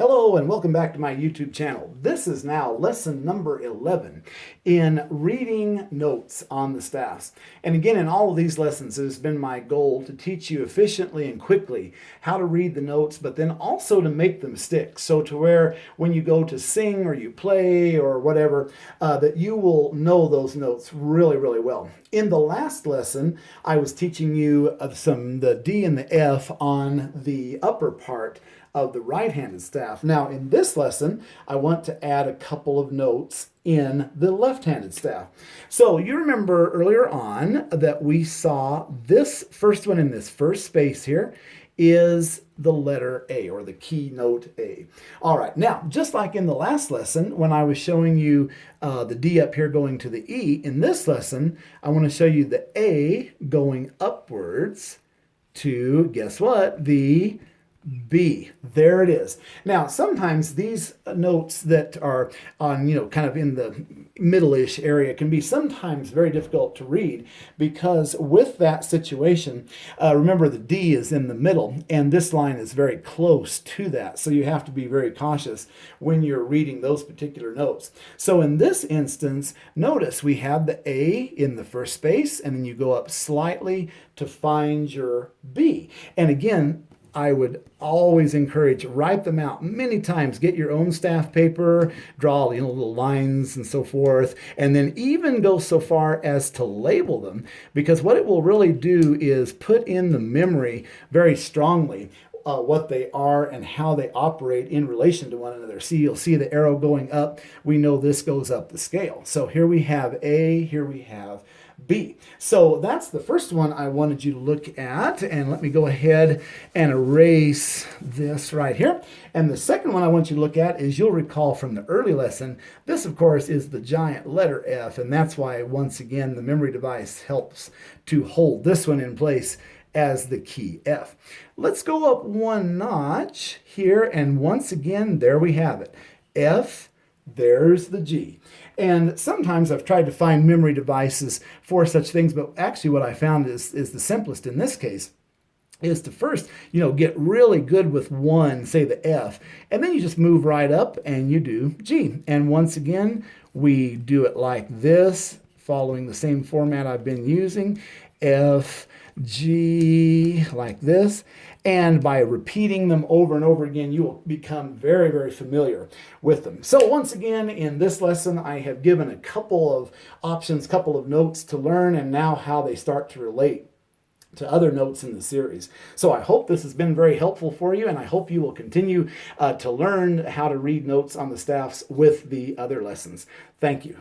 Hello and welcome back to my YouTube channel. This is now lesson number 11 in reading notes on the staffs. And again, in all of these lessons, it has been my goal to teach you efficiently and quickly how to read the notes, but then also to make them stick. So to where when you go to sing or you play or whatever, that you will know those notes really, really well. In the last lesson, I was teaching you the D and the F on the upper part of the right-handed staff. Now, in this lesson, I want to add a couple of notes in the left-handed staff. So you remember earlier on that we saw this first one in this first space here is the letter A, or the key note A. All right, now, just like in the last lesson, when I was showing you the D up here going to the E, in this lesson, I want to show you the A going upwards to, guess what, the B. There it is. Now, sometimes these notes that are on, kind of in the middle-ish area can be sometimes very difficult to read because with that situation, remember the D is in the middle and this line is very close to that. So you have to be very cautious when you're reading those particular notes. So in this instance, notice we have the A in the first space and then you go up slightly to find your B. And again, I would always encourage, write them out many times. Get your own staff paper, draw little lines and so forth, and then even go so far as to label them, because what it will really do is put in the memory very strongly what they are and how they operate in relation to one another. See, you'll see the arrow going up. We know this goes up the scale. So here we have A, here we have B. So that's the first one I wanted you to look at. And let me go ahead and erase this right here. And the second one I want you to look at is, you'll recall from the early lesson, this of course is the giant letter F. And that's why, once again, the memory device helps to hold this one in place as the key F. Let's go up one notch here. And once again, there we have it. F, there's the G. And sometimes I've tried to find memory devices for such things, but actually what I found is the simplest in this case is to first, get really good with one, say the F, and then you just move right up and you do G. And once again, we do it like this, following the same format I've been using. F, G, like this. And by repeating them over and over again, you will become very, very familiar with them. So once again, in this lesson, I have given a couple of options, couple of notes to learn, and now how they start to relate to other notes in the series. So I hope this has been very helpful for you, and I hope you will continue to learn how to read notes on the staffs with the other lessons. Thank you.